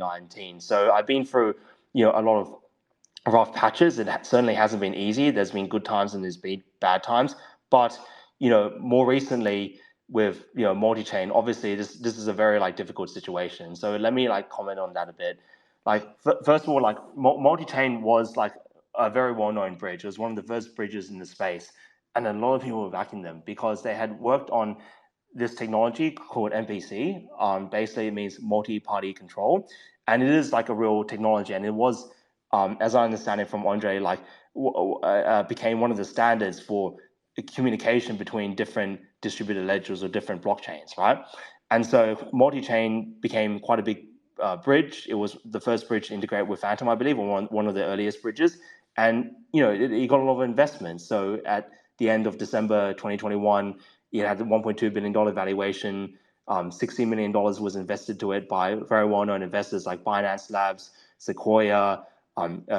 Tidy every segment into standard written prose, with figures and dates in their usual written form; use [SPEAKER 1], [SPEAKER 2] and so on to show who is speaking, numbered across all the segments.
[SPEAKER 1] 2019. So I've been through, a lot of rough patches. It certainly hasn't been easy. There's been good times and there's been bad times. But, more recently with, multi-chain, obviously this is a very difficult situation. So let me comment on that a bit. First of all, multi-chain was a very well-known bridge. It was one of the first bridges in the space. And a lot of people were backing them because they had worked on this technology called MPC. Basically, it means multi-party control, and it is a real technology. And it was, as I understand it from Andre, became one of the standards for communication between different distributed ledgers or different blockchains, right? And so multi-chain became quite a big bridge. It was the first bridge to integrate with Fantom, I believe, or one of the earliest bridges. And it got a lot of investment. So at the end of December 2021, it had a $1.2 billion valuation. $60 million was invested to it by very well-known investors like Binance Labs, Sequoia,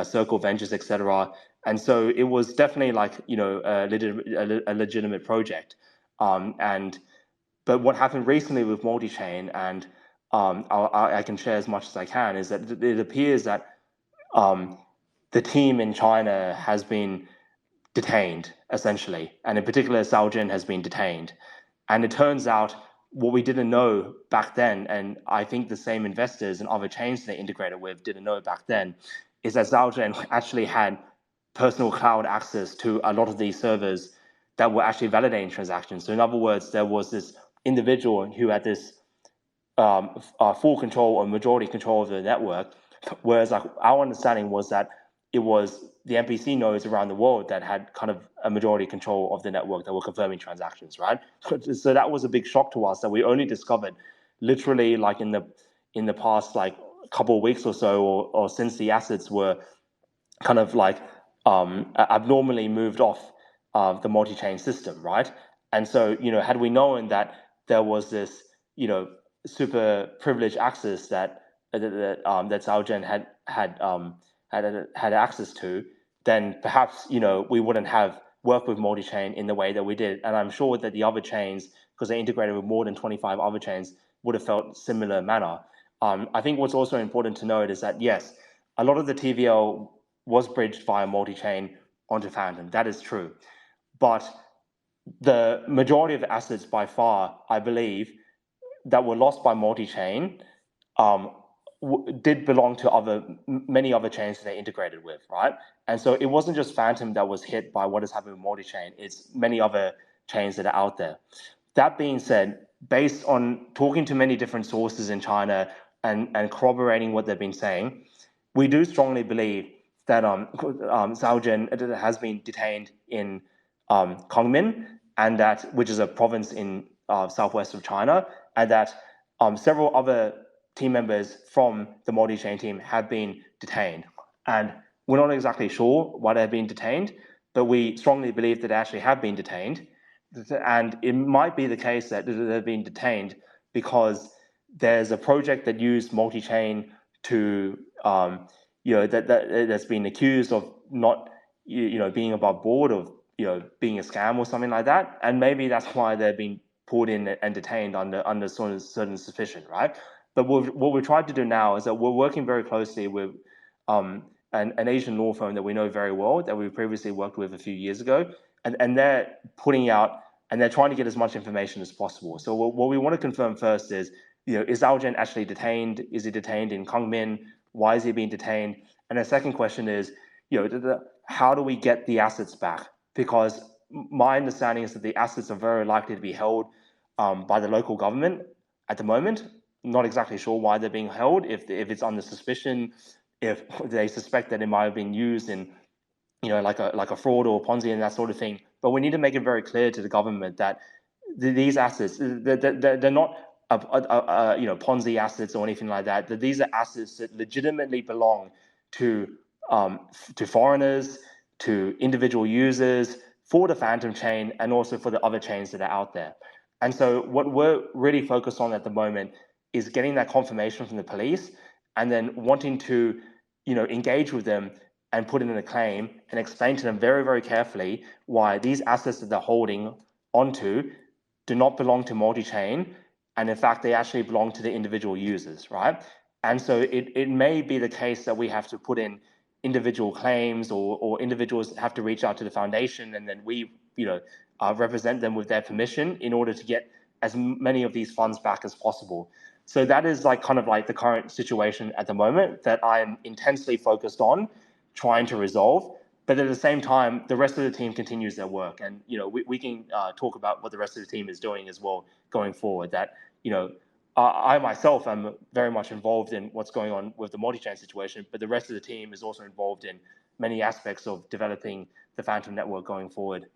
[SPEAKER 1] Circle Ventures, etc. And so it was definitely a legitimate project. But what happened recently with multi-chain, and I can share as much as I can, is that it appears that the team in China has been detained, essentially, and in particular, Zhao Jun has been detained. And it turns out what we didn't know back then, and I think the same investors and other chains they integrated with didn't know back then, is that Zhao Jun actually had personal cloud access to a lot of these servers that were actually validating transactions. So in other words, there was this individual who had this full control or majority control of the network, whereas our understanding was that it was the MPC nodes around the world that had kind of a majority control of the network that were confirming transactions, right? So that was a big shock to us that we only discovered literally in the past couple of weeks or so, or since the assets were kind of abnormally moved off the multi-chain system, right? And so had we known that there was this super privileged access that Zhao Jun had access to, then perhaps we wouldn't have worked with multi-chain in the way that we did. And I'm sure that the other chains, because they integrated with more than 25 other chains, would have felt similar manner. I think what's also important to note is that yes, a lot of the TVL was bridged via multi-chain onto Fantom. That is true, but the majority of the assets by far, I believe, that were lost by multi-chain did belong to many other chains that they integrated with, right? And so it wasn't just Fantom that was hit by what is happening with multi-chain, it's many other chains that are out there. That being said, based on talking to many different sources in China and corroborating what they've been saying, we do strongly believe that Zhao Jun has been detained in Kunming, and which is a province in southwest of China, and that several other team members from the multi-chain team have been detained. And we're not exactly sure why they've been detained, but we strongly believe that they actually have been detained. And it might be the case that they've been detained because there's a project that used multi-chain to, that's been accused of not, being above board, of, being a scam or something like that. And maybe that's why they've been pulled in and detained under certain suspicion, right? But what we're trying to do now is that we're working very closely with an Asian law firm that we know very well, that we previously worked with a few years ago, and they're putting out, and they're trying to get as much information as possible. So what we want to confirm first is, is Zhao Jun actually detained? Is he detained in Kunming? Why is he being detained? And the second question is, how do we get the assets back? Because my understanding is that the assets are very likely to be held by the local government at the moment. Not exactly sure why they're being held, if it's under suspicion, if they suspect that it might have been used in, like a fraud or Ponzi and that sort of thing. But we need to make it very clear to the government that these assets, they're not Ponzi assets or anything like that. That these are assets that legitimately belong to foreigners, to individual users, for the Fantom chain, and also for the other chains that are out there. And so what we're really focused on at the moment is getting that confirmation from the police, and then wanting to, engage with them and put in a claim and explain to them very, very carefully why these assets that they're holding onto do not belong to multi-chain, and in fact, they actually belong to the individual users, right? And so it may be the case that we have to put in individual claims, or individuals have to reach out to the foundation, and then we, represent them with their permission in order to get as many of these funds back as possible. So that is like kind of like the current situation at the moment that I'm intensely focused on trying to resolve. But at the same time, the rest of the team continues their work, and we can talk about what the rest of the team is doing as well going forward. That I myself am very much involved in what's going on with the multi-chain situation, but the rest of the team is also involved in many aspects of developing the Fantom network going forward.